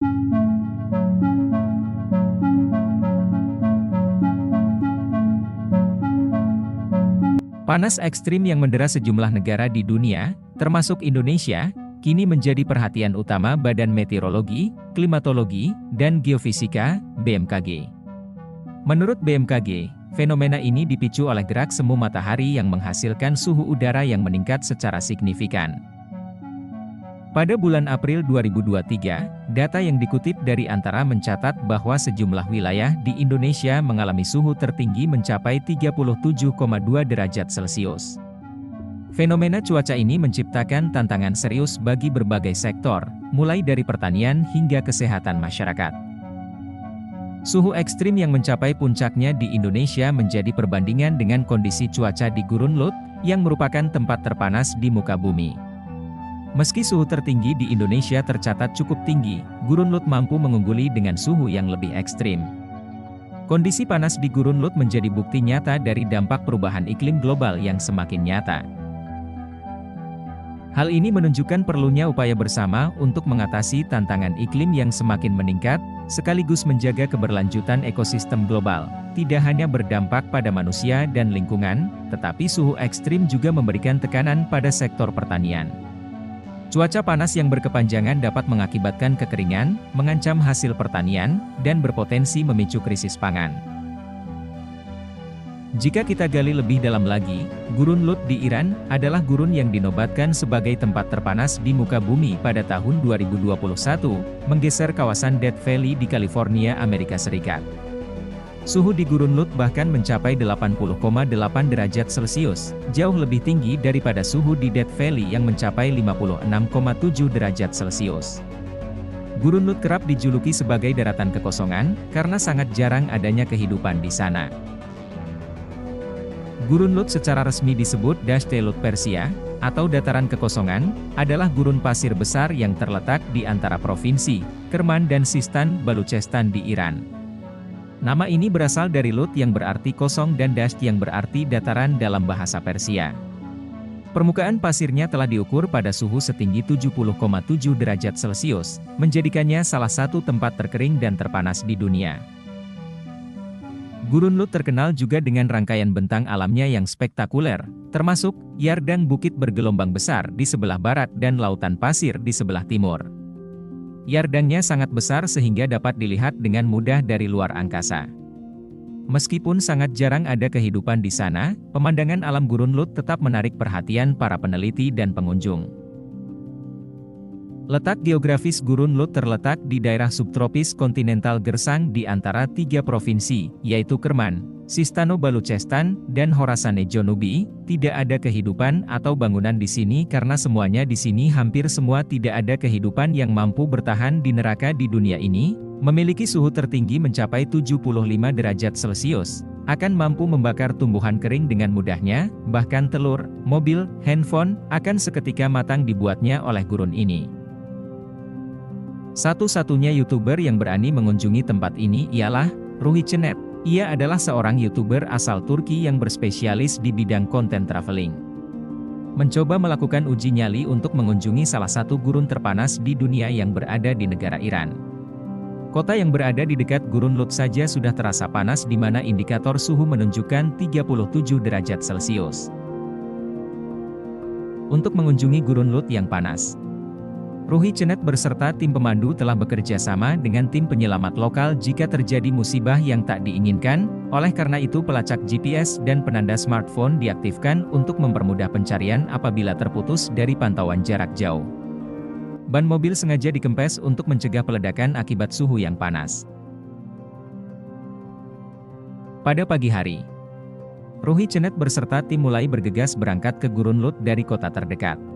Panas ekstrim yang mendera sejumlah negara di dunia, termasuk Indonesia, kini menjadi perhatian utama Badan Meteorologi, Klimatologi, dan Geofisika, BMKG. Menurut BMKG, fenomena ini dipicu oleh gerak semu matahari yang menghasilkan suhu udara yang meningkat secara signifikan. Pada bulan April 2023, data yang dikutip dari Antara mencatat bahwa sejumlah wilayah di Indonesia mengalami suhu tertinggi mencapai 37,2 derajat Celcius. Fenomena cuaca ini menciptakan tantangan serius bagi berbagai sektor, mulai dari pertanian hingga kesehatan masyarakat. Suhu ekstrim yang mencapai puncaknya di Indonesia menjadi perbandingan dengan kondisi cuaca di Gurun Lut, yang merupakan tempat terpanas di muka bumi. Meski suhu tertinggi di Indonesia tercatat cukup tinggi, Gurun Lut mampu mengungguli dengan suhu yang lebih ekstrim. Kondisi panas di Gurun Lut menjadi bukti nyata dari dampak perubahan iklim global yang semakin nyata. Hal ini menunjukkan perlunya upaya bersama untuk mengatasi tantangan iklim yang semakin meningkat, sekaligus menjaga keberlanjutan ekosistem global. Tidak hanya berdampak pada manusia dan lingkungan, tetapi suhu ekstrim juga memberikan tekanan pada sektor pertanian. Cuaca panas yang berkepanjangan dapat mengakibatkan kekeringan, mengancam hasil pertanian, dan berpotensi memicu krisis pangan. Jika kita gali lebih dalam lagi, Gurun Lut di Iran adalah gurun yang dinobatkan sebagai tempat terpanas di muka bumi pada tahun 2021, menggeser kawasan Death Valley di California, Amerika Serikat. Suhu di Gurun Lut bahkan mencapai 80,8 derajat Celcius, jauh lebih tinggi daripada suhu di Death Valley yang mencapai 56,7 derajat Celcius. Gurun Lut kerap dijuluki sebagai daratan kekosongan, karena sangat jarang adanya kehidupan di sana. Gurun Lut secara resmi disebut Dasht-e Lut Persia, atau dataran kekosongan, adalah gurun pasir besar yang terletak di antara provinsi Kerman dan Sistan, Baluchestan di Iran. Nama ini berasal dari Lut yang berarti kosong dan Dasht yang berarti dataran dalam bahasa Persia. Permukaan pasirnya telah diukur pada suhu setinggi 70,7 derajat Celcius, menjadikannya salah satu tempat terkering dan terpanas di dunia. Gurun Lut terkenal juga dengan rangkaian bentang alamnya yang spektakuler, termasuk Yardang bukit bergelombang besar di sebelah barat dan lautan pasir di sebelah timur. Yardangnya sangat besar sehingga dapat dilihat dengan mudah dari luar angkasa. Meskipun sangat jarang ada kehidupan di sana, pemandangan alam Gurun Lut tetap menarik perhatian para peneliti dan pengunjung. Letak geografis Gurun Lut terletak di daerah subtropis kontinental gersang di antara tiga provinsi, yaitu Kerman, Sistano Baluchestan, dan Khorasane Janubi. Tidak ada kehidupan atau bangunan di sini karena semuanya di sini hampir semua tidak ada kehidupan yang mampu bertahan di neraka di dunia ini, memiliki suhu tertinggi mencapai 75 derajat Celcius, akan mampu membakar tumbuhan kering dengan mudahnya, bahkan telur, mobil, handphone, akan seketika matang dibuatnya oleh gurun ini. Satu-satunya YouTuber yang berani mengunjungi tempat ini ialah Ruhi Cennet. Ia adalah seorang YouTuber asal Turki yang berspesialis di bidang konten traveling. Mencoba melakukan uji nyali untuk mengunjungi salah satu gurun terpanas di dunia yang berada di negara Iran. Kota yang berada di dekat Gurun Lut saja sudah terasa panas di mana indikator suhu menunjukkan 37 derajat Celcius. Untuk mengunjungi Gurun Lut yang panas, Ruhi Cennet beserta tim pemandu telah bekerja sama dengan tim penyelamat lokal jika terjadi musibah yang tak diinginkan, oleh karena itu pelacak GPS dan penanda smartphone diaktifkan untuk mempermudah pencarian apabila terputus dari pantauan jarak jauh. Ban mobil sengaja dikempes untuk mencegah peledakan akibat suhu yang panas. Pada pagi hari, Ruhi Cennet beserta tim mulai bergegas berangkat ke Gurun Lut dari kota terdekat.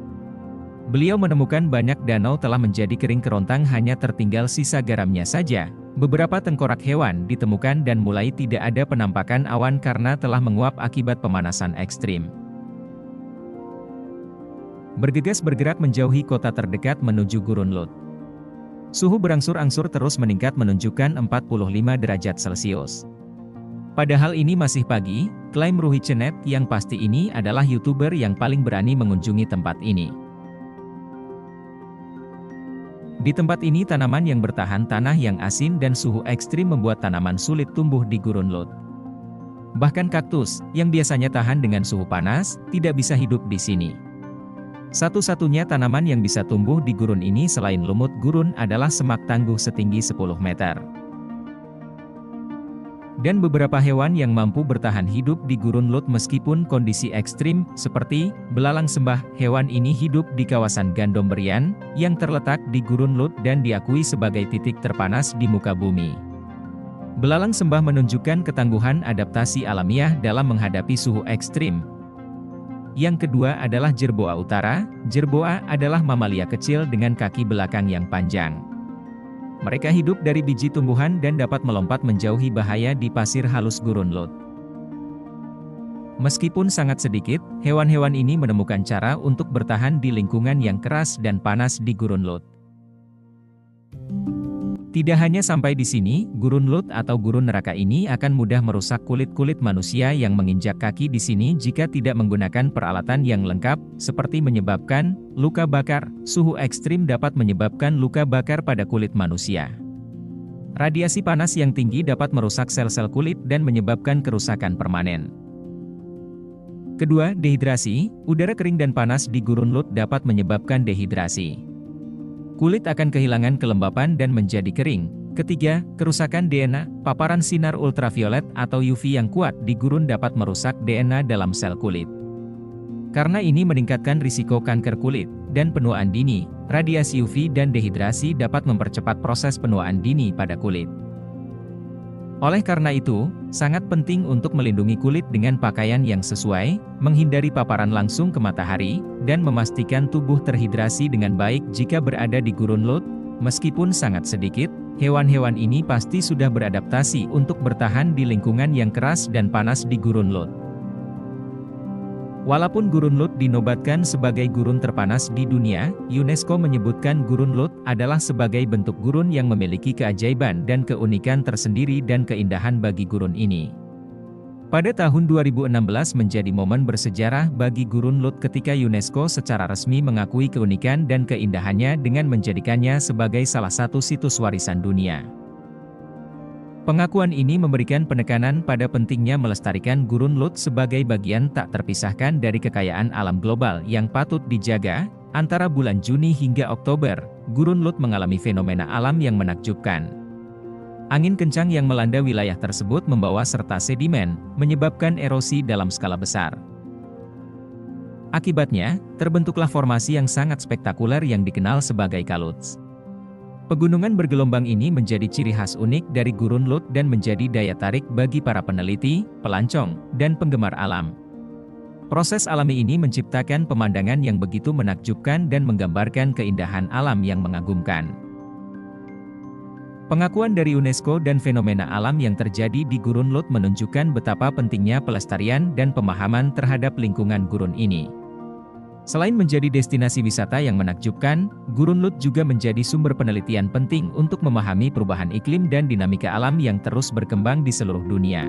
Beliau menemukan banyak danau telah menjadi kering kerontang, hanya tertinggal sisa garamnya saja. Beberapa tengkorak hewan ditemukan dan mulai tidak ada penampakan awan karena telah menguap akibat pemanasan ekstrim. Bergegas bergerak menjauhi kota terdekat menuju Gurun Lut. Suhu berangsur-angsur terus meningkat menunjukkan 45 derajat Celcius. Padahal ini masih pagi, klaim Ruhi Cennet, yang pasti ini adalah YouTuber yang paling berani mengunjungi tempat ini. Di tempat ini tanaman yang bertahan tanah yang asin dan suhu ekstrim membuat tanaman sulit tumbuh di gurun Lut. Bahkan kaktus, yang biasanya tahan dengan suhu panas, tidak bisa hidup di sini. Satu-satunya tanaman yang bisa tumbuh di gurun ini selain lumut gurun adalah semak tangguh setinggi 10 meter. Dan beberapa hewan yang mampu bertahan hidup di gurun Lut meskipun kondisi ekstrim, seperti belalang sembah. Hewan ini hidup di kawasan Gandom Berian, yang terletak di gurun Lut dan diakui sebagai titik terpanas di muka bumi. Belalang sembah menunjukkan ketangguhan adaptasi alamiah dalam menghadapi suhu ekstrim. Yang kedua adalah jerboa utara. Jerboa adalah mamalia kecil dengan kaki belakang yang panjang. Mereka hidup dari biji tumbuhan dan dapat melompat menjauhi bahaya di pasir halus gurun Lut. Meskipun sangat sedikit, hewan-hewan ini menemukan cara untuk bertahan di lingkungan yang keras dan panas di gurun Lut. Tidak hanya sampai di sini, gurun Lut atau gurun neraka ini akan mudah merusak kulit-kulit manusia yang menginjak kaki di sini jika tidak menggunakan peralatan yang lengkap, seperti menyebabkan luka bakar. Suhu ekstrim dapat menyebabkan luka bakar pada kulit manusia. Radiasi panas yang tinggi dapat merusak sel-sel kulit dan menyebabkan kerusakan permanen. Kedua, dehidrasi. Udara kering dan panas di gurun Lut dapat menyebabkan dehidrasi. Kulit akan kehilangan kelembapan dan menjadi kering. Ketiga, kerusakan DNA. Paparan sinar ultraviolet atau UV yang kuat di gurun dapat merusak DNA dalam sel kulit. Karena ini meningkatkan risiko kanker kulit dan penuaan dini. Radiasi UV dan dehidrasi dapat mempercepat proses penuaan dini pada kulit. Oleh karena itu, sangat penting untuk melindungi kulit dengan pakaian yang sesuai, menghindari paparan langsung ke matahari, dan memastikan tubuh terhidrasi dengan baik jika berada di gurun Lut. Meskipun sangat sedikit, hewan-hewan ini pasti sudah beradaptasi untuk bertahan di lingkungan yang keras dan panas di gurun Lut. Walaupun gurun Lut dinobatkan sebagai gurun terpanas di dunia, UNESCO menyebutkan gurun Lut adalah sebagai bentuk gurun yang memiliki keajaiban dan keunikan tersendiri dan keindahan bagi gurun ini. Pada tahun 2016 menjadi momen bersejarah bagi gurun Lut ketika UNESCO secara resmi mengakui keunikan dan keindahannya dengan menjadikannya sebagai salah satu situs warisan dunia. Pengakuan ini memberikan penekanan pada pentingnya melestarikan gurun Lut sebagai bagian tak terpisahkan dari kekayaan alam global yang patut dijaga. Antara bulan Juni hingga Oktober, gurun Lut mengalami fenomena alam yang menakjubkan. Angin kencang yang melanda wilayah tersebut membawa serta sedimen, menyebabkan erosi dalam skala besar. Akibatnya, terbentuklah formasi yang sangat spektakuler yang dikenal sebagai kaluts. Pegunungan bergelombang ini menjadi ciri khas unik dari gurun Lut dan menjadi daya tarik bagi para peneliti, pelancong, dan penggemar alam. Proses alami ini menciptakan pemandangan yang begitu menakjubkan dan menggambarkan keindahan alam yang mengagumkan. Pengakuan dari UNESCO dan fenomena alam yang terjadi di gurun Lut menunjukkan betapa pentingnya pelestarian dan pemahaman terhadap lingkungan gurun ini. Selain menjadi destinasi wisata yang menakjubkan, gurun Lut juga menjadi sumber penelitian penting untuk memahami perubahan iklim dan dinamika alam yang terus berkembang di seluruh dunia.